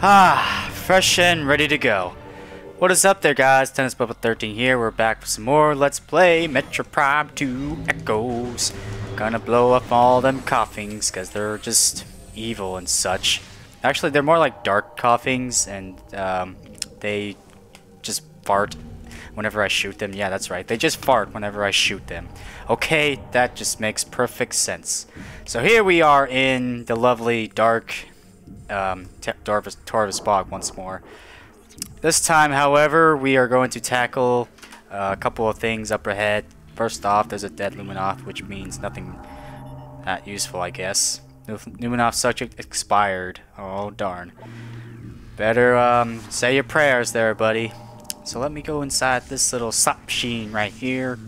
Ah, fresh and ready to go. What is up there, guys? Tennis Bubble 13 here. We're back with some more Let's Play Metroid Prime 2 Echoes. Gonna blow up all them coughings because they're just evil and such. Actually, they're more like dark coughings, and they just fart whenever I shoot them. Yeah, that's right. They just fart whenever I shoot them. Okay, that just makes perfect sense. So here we are in the lovely dark Darkburst bog once more. This time, however, we are going to tackle a couple of things up ahead. First off, there's a dead Luminoth, which means nothing that useful, I guess. Luminoth subject expired. Oh, darn. Better say your prayers there, buddy. So let me go inside this little slot machine right here.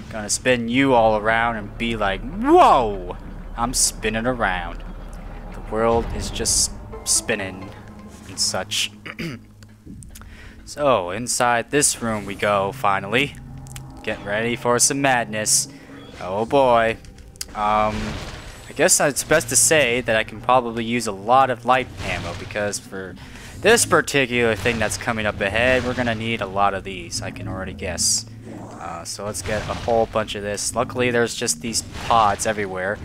Gonna spin you all around and be like, whoa! I'm spinning around. The world is just spinning and such. So inside this room we go, finally. Get ready for some madness. Oh boy. I guess it's best to say that I can probably use a lot of light ammo, because for this particular thing that's coming up ahead, we're gonna need a lot of these, I can already guess. So let's get a whole bunch of this. Luckily there's just these pods everywhere,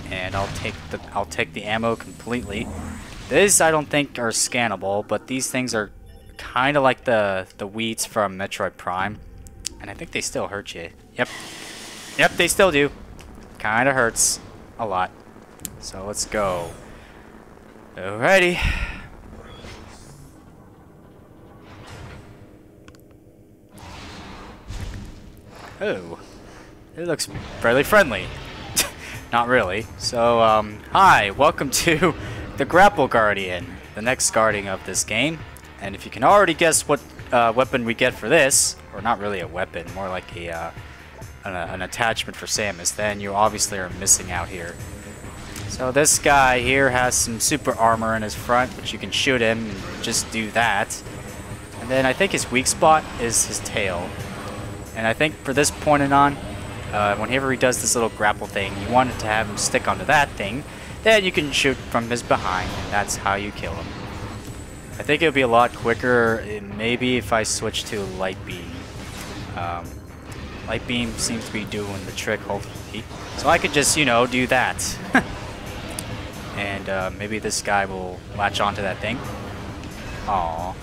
and I'll take the ammo completely. These I don't think are scannable, but these things are kind of like the weeds from Metroid Prime, and I think they still hurt you. Yep, they still do. Kind of hurts a lot. So let's go. Alrighty. Oh, it looks fairly friendly. Not really. So, hi, welcome to the Grapple Guardian, the next guardian of this game. And if you can already guess what weapon we get for this, or not really a weapon, more like an attachment for Samus, then you obviously are missing out here. So this guy here has some super armor in his front, which you can shoot him and just do that. And then I think his weak spot is his tail. And I think for this point on, whenever he does this little grapple thing, you want to have him stick onto that thing. Then you can shoot from his behind, and that's how you kill him. I think it would be a lot quicker, maybe if I switch to Light Beam. Light Beam seems to be doing the trick, hopefully. So I could just, you know, do that. And maybe this guy will latch onto that thing. Aww.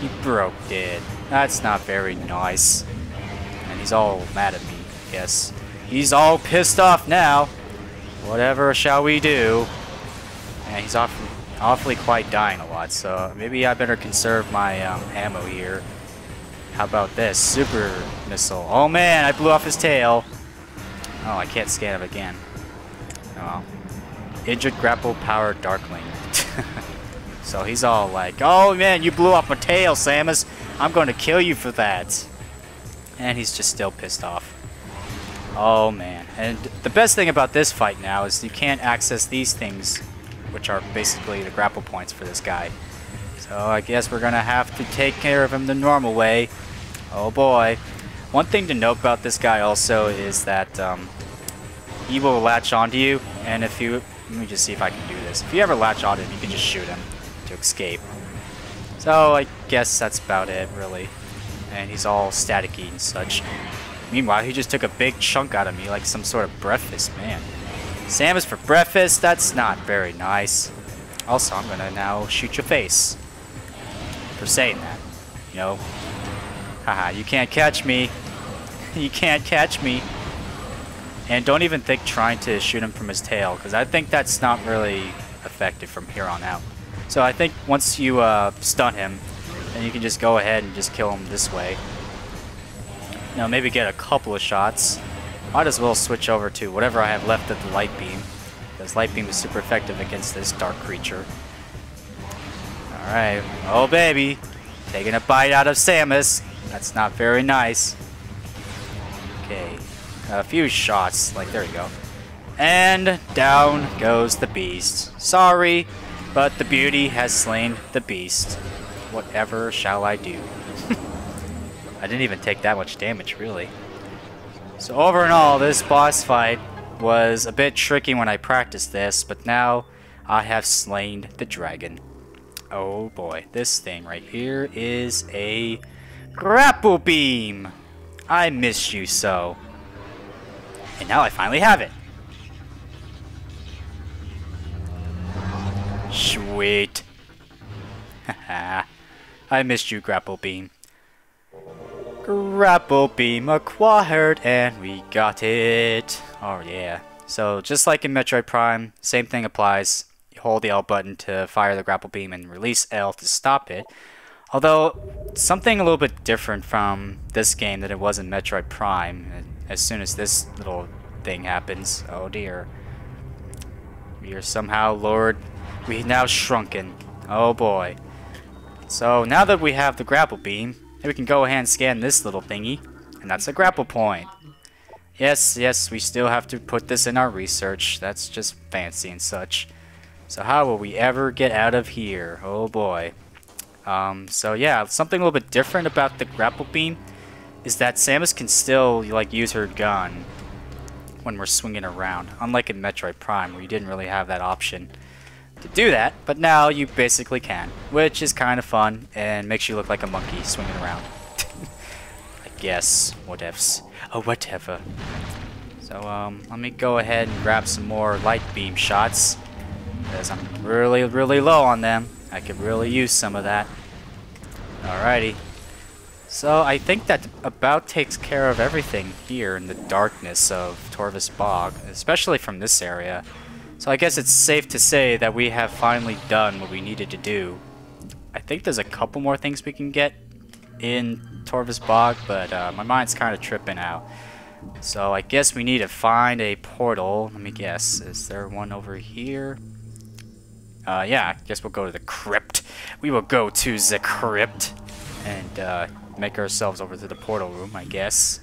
He broke it. That's not very nice. And he's all mad at me, yes. He's all pissed off now. Whatever shall we do? And he's awfully quite dying a lot, so maybe I better conserve my ammo here. How about this? Super missile. Oh man, I blew off his tail. Oh, I can't scan him again. Oh. Injured grapple powered Darkling. So he's all like, oh man, you blew off my tail, Samus. I'm going to kill you for that. And he's just still pissed off. Oh man. And the best thing about this fight now is you can't access these things, which are basically the grapple points for this guy. So I guess we're gonna have to take care of him the normal way. Oh boy. One thing to note about this guy also is that he will latch onto you, and if you... Let me just see if I can do this. If you ever latch onto him, you can just shoot him to escape. So I guess that's about it, really. And he's all staticky and such. Meanwhile, he just took a big chunk out of me like some sort of breakfast, man. Samus for breakfast? That's not very nice. Also, I'm gonna now shoot your face for saying that. You know? Haha, you can't catch me. You can't catch me. And don't even think trying to shoot him from his tail, because I think that's not really effective from here on out. So I think once you stun him, then you can just go ahead and just kill him this way. You know, maybe get a couple of shots. Might as well switch over to whatever I have left of the Light Beam, because Light Beam is super effective against this dark creature. Alright, oh baby, taking a bite out of Samus. That's not very nice. Okay, a few shots, like there you go. And down goes the beast. Sorry, but the beauty has slain the beast. Whatever shall I do? I didn't even take that much damage, really. So over and all, this boss fight was a bit tricky when I practiced this, but now I have slain the dragon. Oh boy, this thing right here is a Grapple Beam! I missed you so. And now I finally have it. Sweet. Haha. I missed you, Grapple Beam. Grapple Beam acquired, and we got it. Oh yeah. So just like in Metroid Prime, same thing applies. You hold the L button to fire the Grapple Beam and release L to stop it. Although, something a little bit different from this game than it was in Metroid Prime. As soon as this little thing happens, oh dear. We are somehow lured. We now shrunken. Oh boy. So now that we have the Grapple Beam, we can go ahead and scan this little thingy. And that's a grapple point. Yes, we still have to put this in our research. That's just fancy and such. So how will we ever get out of here? Oh boy. So yeah, something a little bit different about the Grapple Beam is that Samus can still like use her gun when we're swinging around, unlike in Metroid Prime where you didn't really have that option to do that, but now you basically can, which is kind of fun and makes you look like a monkey swinging around. I guess, whatevs. Oh, whatever. So let me go ahead and grab some more light beam shots because I'm really low on them. I could really use some of that. Alrighty. So I think that about takes care of everything here in the darkness of Torvus Bog, especially from this area. So I guess it's safe to say that we have finally done what we needed to do. I think there's a couple more things we can get in Torvus Bog, but my mind's kind of tripping out. So I guess we need to find a portal. Let me guess. Is there one over here? Yeah, I guess we'll go to the crypt. We will go to the crypt and make ourselves over to the portal room, I guess.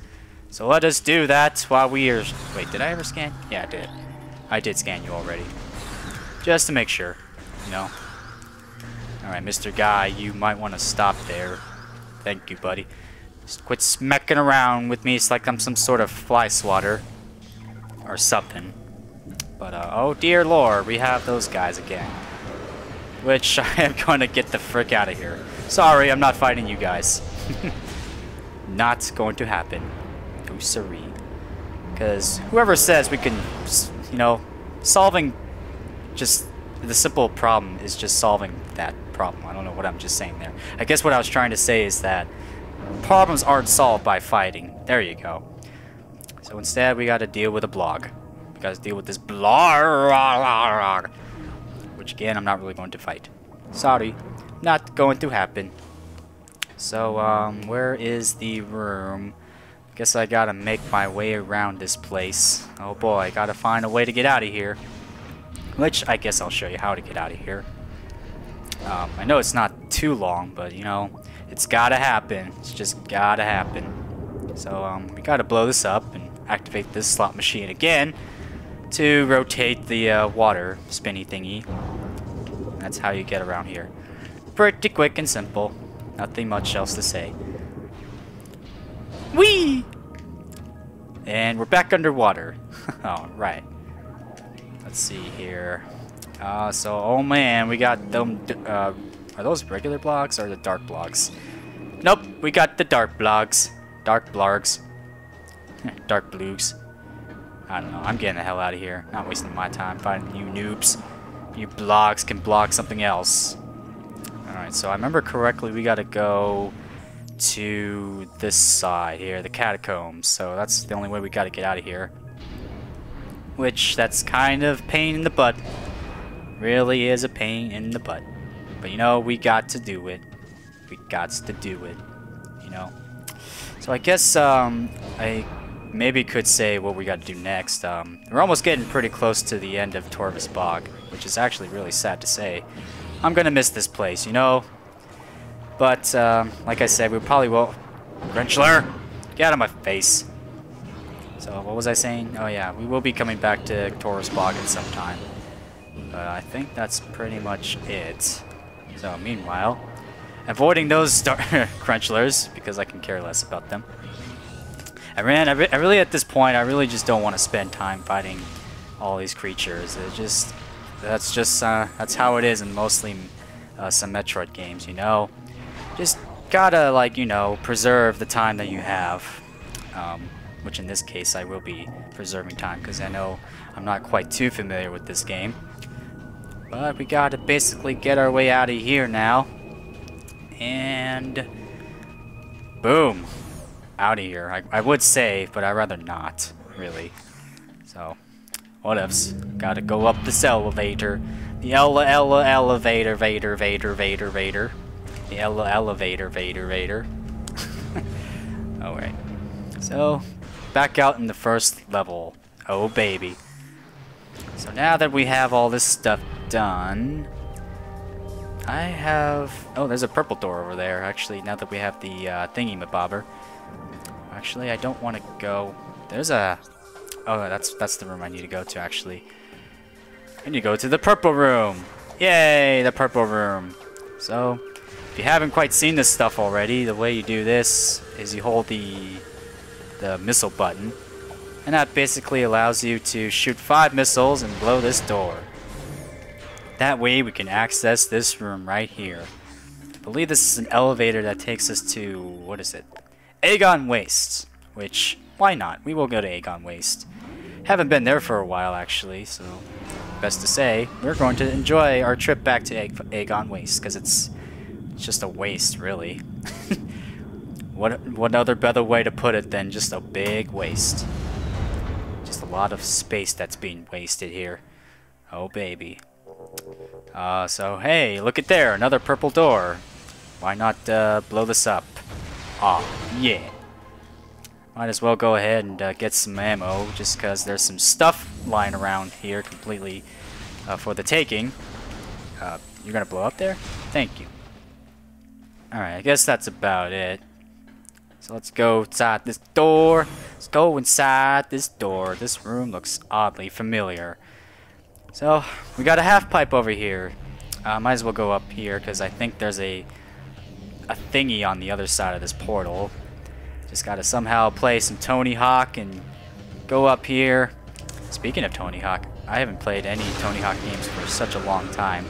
So let us do that while we are... Wait, did I ever scan? Yeah, I did. I did scan you already. Just to make sure, you know. Alright, Mr. Guy, you might want to stop there. Thank you, buddy. Just quit smacking around with me. It's like I'm some sort of fly swatter. Or something. But, oh dear lord, we have those guys again. Which I am going to get the frick out of here. Sorry, I'm not fighting you guys. Not going to happen. Oh, sorry. Because whoever says we can, you know, solving just the simple problem is just solving that problem. I don't know what I'm just saying there. I guess what I was trying to say is that problems aren't solved by fighting. There you go. So instead, we got to deal with a blog. We got to deal with this blog. Which again, I'm not really going to fight. Sorry, not going to happen. So, where is the room? Guess I gotta make my way around this place. Oh boy, I gotta find a way to get out of here. Which, I guess I'll show you how to get out of here. I know it's not too long, but you know, it's gotta happen. It's just gotta happen. So, we gotta blow this up and activate this slot machine again to rotate the water spinny thingy. That's how you get around here. Pretty quick and simple. Nothing much else to say. Whee! And we're back underwater. Alright. Let's see here. So, oh man, we got them. Are those regular blocks or the dark blocks? Nope, we got the dark blocks. Dark blargs. Dark blues. I don't know. I'm getting the hell out of here. Not wasting my time fighting you noobs. You blocks can block something else. Alright, so I remember correctly, we gotta go to this side here, the catacombs. So that's the only way we gotta get out of here. Which, that's kind of pain in the butt. Really is a pain in the butt. But you know, we got to do it. We got to do it. You know? So I guess, I maybe could say what we got to do next. We're almost getting pretty close to the end of Torvus Bog, which is actually really sad to say. I'm gonna miss this place, you know? But, like I said, we probably will... Grinchler! Get out of my face! So, what was I saying? Oh yeah, we will be coming back to Torvus Bog at some time. But I think that's pretty much it. So, meanwhile, avoiding those Grunchlers, because I can care less about them. I really, at this point, I really just don't want to spend time fighting all these creatures. That's how it is in mostly some Metroid games, you know. Just gotta, like, you know, preserve the time that you have. Which in this case I will be preserving time because I know I'm not quite too familiar with this game. But we gotta basically get our way out of here now. And boom. Out of here. I would save, but I'd rather not, really. So, what ifs? Gotta go up this elevator. The elevator, Vader. The elevator, Vader. Alright. So, back out in the first level. Oh, baby. So now that we have all this stuff done, I have... Oh, there's a purple door over there, actually, now that we have the thingy-mabobber. Actually, I don't want to go... There's a... Oh, that's the room I need to go to, actually. I need to go to the purple room! Yay, the purple room! So, if you haven't quite seen this stuff already, the way you do this is you hold the missile button. And that basically allows you to shoot 5 missiles and blow this door. That way we can access this room right here. I believe this is an elevator that takes us to... What is it? Agon Waste, which, why not? We will go to Agon Waste. Haven't been there for a while, actually, so best to say, we're going to enjoy our trip back to Agon Waste, because it's just a waste, really. What other better way to put it than just a big waste? Just a lot of space that's being wasted here. Oh, baby. So, hey, look at there, another purple door. Why not blow this up? Aw, yeah. Might as well go ahead and get some ammo, just because there's some stuff lying around here completely for the taking. You're gonna blow up there? Thank you. Alright, I guess that's about it. So let's go inside this door. Let's go inside this door. This room looks oddly familiar. So, we got a half pipe over here. Might as well go up here, because I think there's a thingy on the other side of this portal. Just gotta somehow play some Tony Hawk and go up here. Speaking of Tony Hawk, I haven't played any Tony Hawk games for such a long time.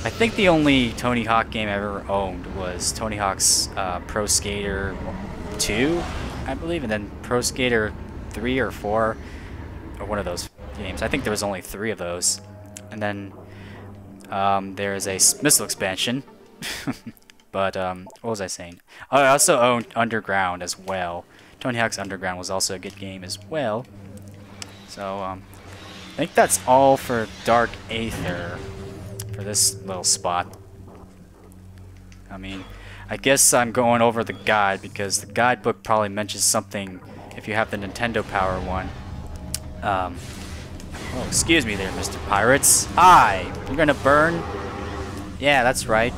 I think the only Tony Hawk game I ever owned was Tony Hawk's Pro Skater 2, I believe, and then Pro Skater 3 or 4, or one of those games. I think there was only 3 of those. And then there is a missile expansion. But, what was I saying? Oh, I also owned Underground as well. Tony Hawk's Underground was also a good game as well. So, I think that's all for Dark Aether for this little spot. I mean, I guess I'm going over the guide because the guidebook probably mentions something if you have the Nintendo Power one. Oh, excuse me there, Mr. Pirates. Hi! You're gonna burn? Yeah, that's right.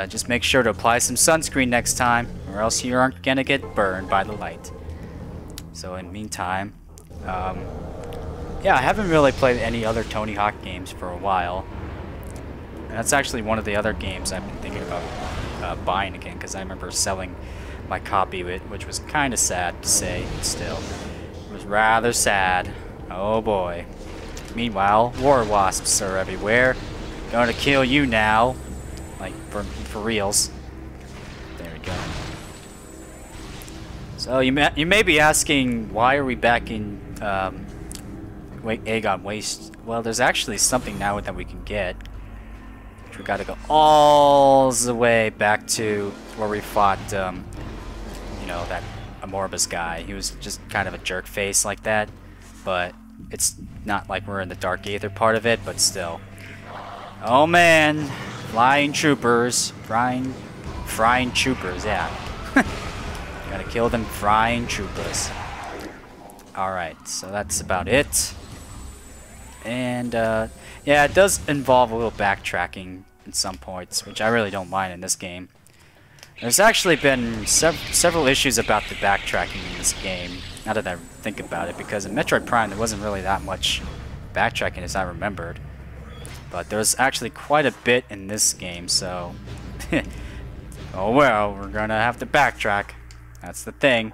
Just make sure to apply some sunscreen next time, or else you aren't gonna get burned by the light. So in the meantime, yeah, I haven't really played any other Tony Hawk games for a while. And that's actually one of the other games I've been thinking about buying again, because I remember selling my copy of it, which was kind of sad to say, but still. It was rather sad. Oh boy. Meanwhile, war wasps are everywhere. Gonna kill you now. Like, for reals. There we go. So, you may be asking, why are we back in Agon Waste? Well, there's actually something now that we can get. We gotta go all the way back to where we fought, you know, that Amorbus guy. He was just kind of a jerk face like that. But it's not like we're in the Dark Aether part of it, but still. Oh man, flying troopers, frying troopers, yeah. Gotta kill them frying troopers. Alright, so that's about it. And, yeah, it does involve a little backtracking in some points, which I really don't mind in this game. There's actually been several issues about the backtracking in this game, now that I think about it, because in Metroid Prime there wasn't really that much backtracking as I remembered. But there's actually quite a bit in this game, so... oh well, we're gonna have to backtrack. That's the thing.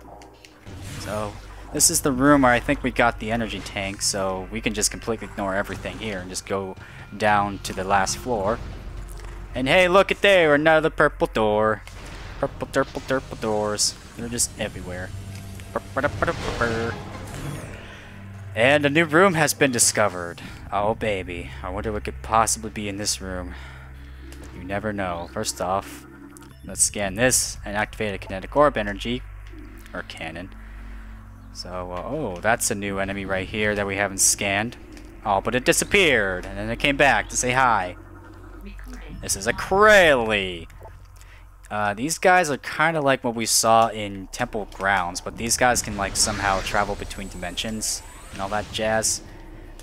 So, This is the room where I think we got the energy tank, so we can just completely ignore everything here and just go down to the last floor. And hey, look at there, another purple door. Purple doors. They're just everywhere. And a new room has been discovered. Oh baby, I wonder what could possibly be in this room. You never know. First off, let's scan this and activate a kinetic orb energy, or cannon. So, oh, that's a new enemy right here that we haven't scanned. Oh, but it disappeared, and then it came back to say hi. This is a Kraly. These guys are kind of like what we saw in Temple Grounds, but these guys can like somehow travel between dimensions and all that jazz.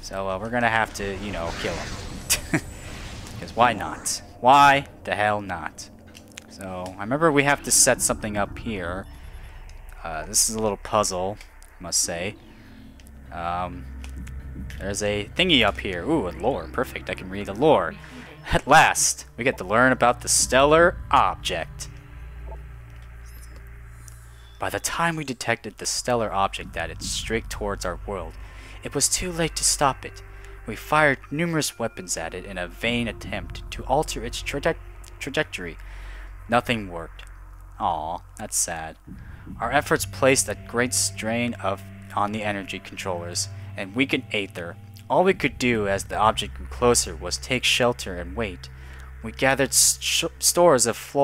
So we're gonna have to, you know, kill them. Because why not? Why the hell not? So I remember we have to set something up here. This is a little puzzle, I must say. There's a thingy up here. Ooh, a lore. Perfect. I can read the lore. At last, we get to learn about the stellar object. By the time we detected the stellar object that had streaked towards our world, it was too late to stop it. We fired numerous weapons at it in a vain attempt to alter its trajectory. Nothing worked. Aw, that's sad. Our efforts placed a great strain on the energy controllers and weakened Aether. All we could do as the object grew closer was take shelter and wait. We gathered stores of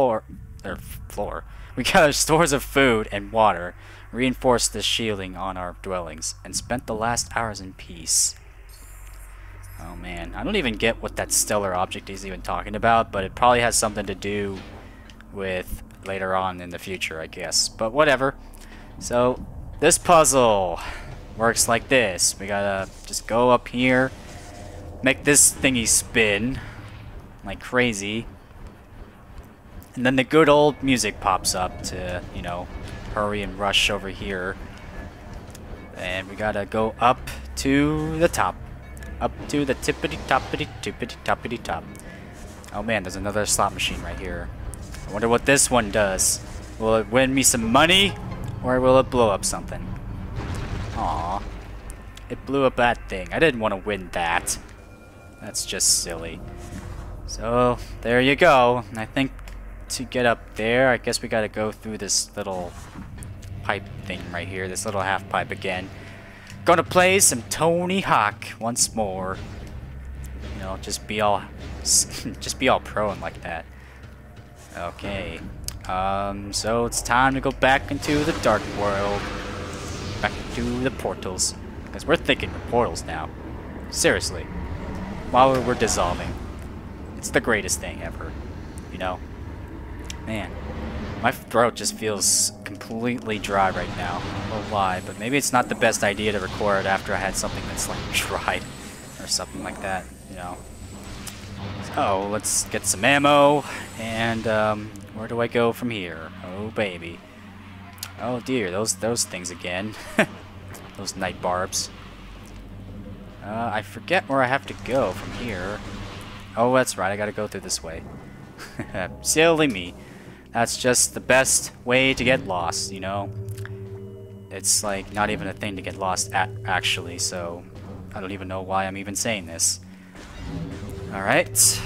We gathered stores of food and water, reinforced the shielding on our dwellings, and spent the last hours in peace. Oh man, I don't even get what that stellar object is even talking about, but it probably has something to do with later on in the future, I guess. But whatever. So, this puzzle works like this. We gotta just go up here, make this thingy spin like crazy, and then the good old music pops up to, you know, hurry and rush over here. And we gotta go up to the top. Up to the tippity-toppity top. Oh man, there's another slot machine right here. I wonder what this one does. Will it win me some money, or will it blow up something? Aww. It blew up that thing. I didn't want to win that. That's just silly. So, there you go. I think to get up there, I guess we gotta go through this little pipe thing right here. This little half pipe again. Gonna play some Tony Hawk once more. You know, just be all pro and like that. Okay. So it's time to go back into the dark world. Back to the portals. Because we're thinking of portals now. Seriously. While we're dissolving. It's the greatest thing ever. You know? Man. My throat just feels completely dry right now. I don't know why, but maybe it's not the best idea to record after I had something that's like dried. Or something like that, you know. So, let's get some ammo. And, where do I go from here? Oh, baby. Oh dear, those things again. Those night barbs. I forget where I have to go from here. Oh, that's right, I gotta go through this way. Silly me. That's just the best way to get lost, you know? It's like not even a thing to get lost at, actually, so I don't even know why I'm even saying this. Alright.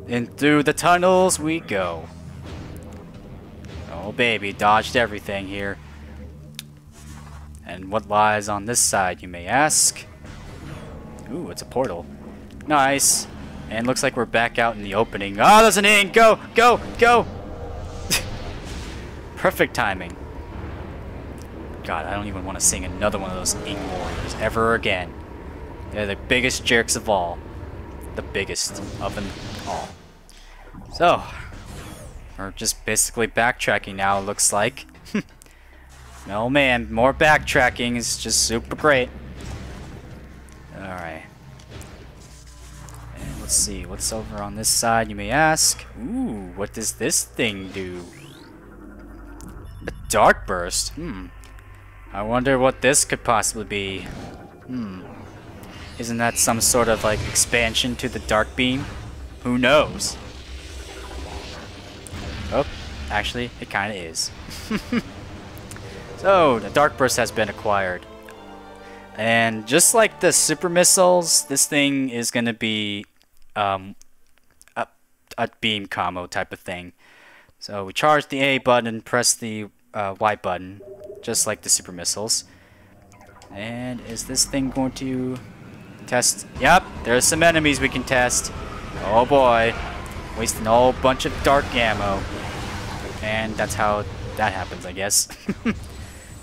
In through the tunnels we go. Oh baby, dodged everything here. And what lies on this side, you may ask? Ooh, it's a portal. Nice. And looks like we're back out in the opening. Oh, there's an ing! Go! Go! Go! Perfect timing. God, I don't even want to sing another one of those ing warriors ever again. They're the biggest jerks of all. The biggest of them all. So, we're just basically backtracking now, it looks like. Oh man, more backtracking is just super great. Alright. And let's see, what's over on this side, you may ask? Ooh, what does this thing do? A Darkburst? I wonder what this could possibly be. Isn't that some sort of like expansion to the Dark Beam? Who knows? Oh, actually, it kinda is. So, the Darkburst has been acquired. And just like the super missiles, this thing is going to be a beam combo type of thing. So we charge the A button, press the Y button, just like the super missiles. And is this thing going to test? Yep, there's some enemies we can test. Oh boy, wasting a whole bunch of dark ammo. And that's how that happens, I guess.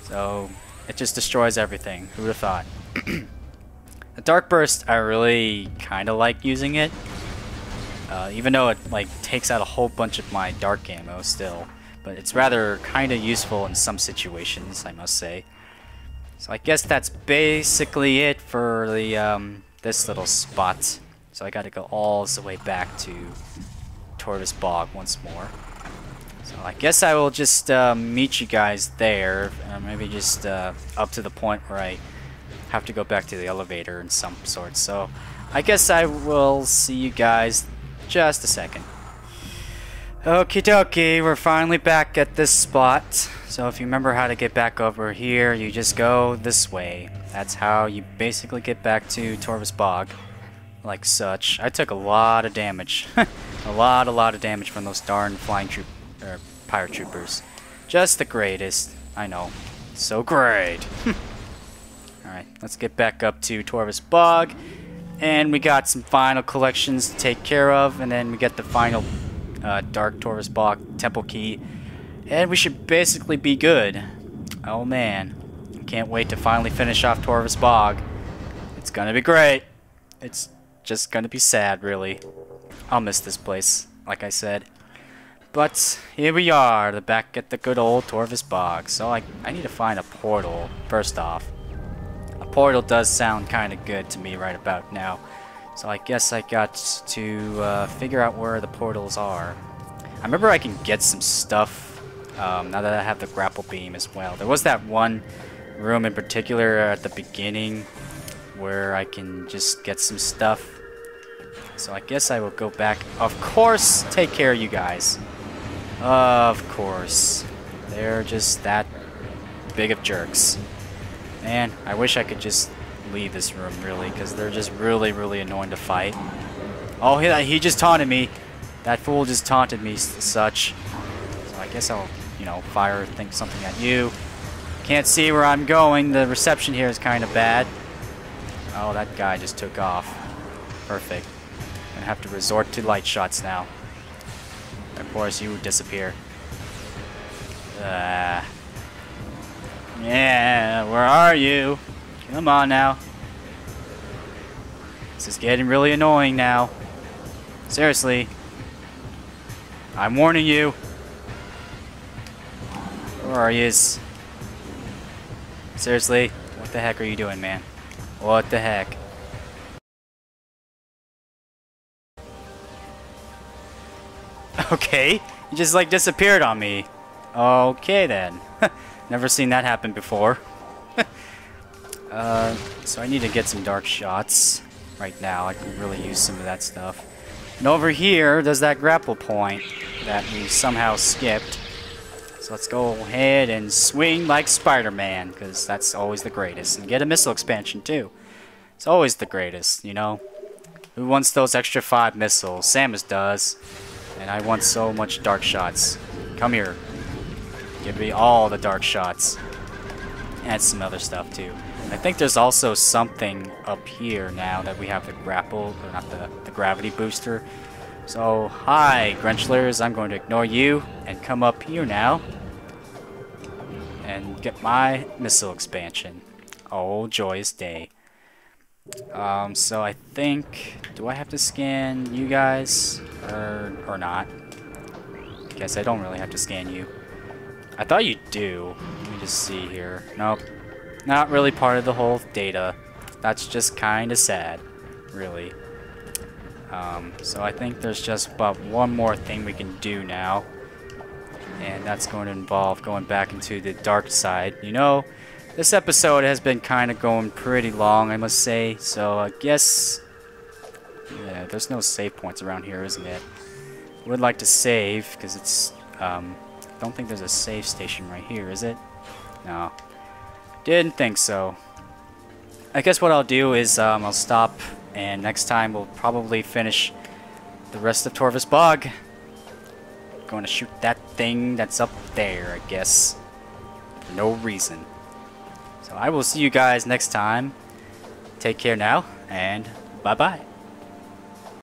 So it just destroys everything. Who would have thought? The Darkburst, I really kind of like using it. Even though it like takes out a whole bunch of my dark ammo still. But it's rather kind of useful in some situations, I must say. So I guess that's basically it for the this little spot. So I gotta go all the way back to Tortoise Bog once more. So I guess I will just meet you guys there, maybe just up to the point where I have to go back to the elevator in some sort. So I guess I will see you guys just a second. Okie dokie, we're finally back at this spot. So if you remember how to get back over here, you just go this way. That's how you basically get back to Tortoise Bog, like such. I took a lot of damage. a lot of damage from those darn flying pirate troopers. Just the greatest. I know. So great. Alright, let's get back up to Tortoise Bog. And we got some final collections to take care of. And then we get the final Dark Tortoise Bog Temple Key. And we should basically be good. Oh man. Can't wait to finally finish off Tortoise Bog. It's gonna be great. It's just gonna be sad, really. I'll miss this place, like I said. But here we are, back at the good old Tortoise Bog. So I need to find a portal, first off. A portal does sound kind of good to me right about now. So I guess I got to figure out where the portals are. I remember I can get some stuff now that I have the Grapple Beam as well. There was that one room in particular at the beginning where I can just get some stuff. So I guess I will go back. Of course, take care of you guys. Of course. They're just that big of jerks. Man, I wish I could just leave this room, really, because they're just really annoying to fight. Oh, he just taunted me. That fool just taunted me, such. So I guess I'll, you know, fire something at you. Can't see where I'm going. The reception here is kind of bad. Oh, that guy just took off. Perfect. I'm gonna have to resort to light shots now. Of course, you disappear. Yeah, where are you? Come on now. This is getting really annoying now. Seriously. I'm warning you. Where are you? Seriously? What the heck are you doing, man? What the heck? Okay, you just like disappeared on me. Okay then. Never seen that happen before. So I need to get some dark shots right now. I can really use some of that stuff. And over here, there's that grapple point that we somehow skipped. So let's go ahead and swing like Spider-Man, because that's always the greatest. And get a missile expansion too. It's always the greatest, you know. Who wants those extra 5 missiles? Samus does. And I want so much dark shots. Come here. Give me all the dark shots. And some other stuff too. I think there's also something up here now that we have the grapple, or not the gravity booster. So, hi, Grenchlers. I'm going to ignore you and come up here now. And get my missile expansion. Oh, joyous day. So I think, do I have to scan you guys or not? Guess I don't really have to scan you. I thought you do. Let me just see here. Nope. Not really part of the whole data. That's just kind of sad, really. So I think there's just about one more thing we can do now. And that's going to involve going back into the dark side. You know, this episode has been kind of going pretty long, I must say. So I guess... yeah, there's no save points around here, isn't it? Would like to save, because it's... don't think there's a save station right here, is it? No. Didn't think so. I guess what I'll do is I'll stop, and next time we'll probably finish the rest of Torvus Bog. Going to shoot that thing that's up there, I guess, for no reason. So I will see you guys next time. Take care now, and bye-bye.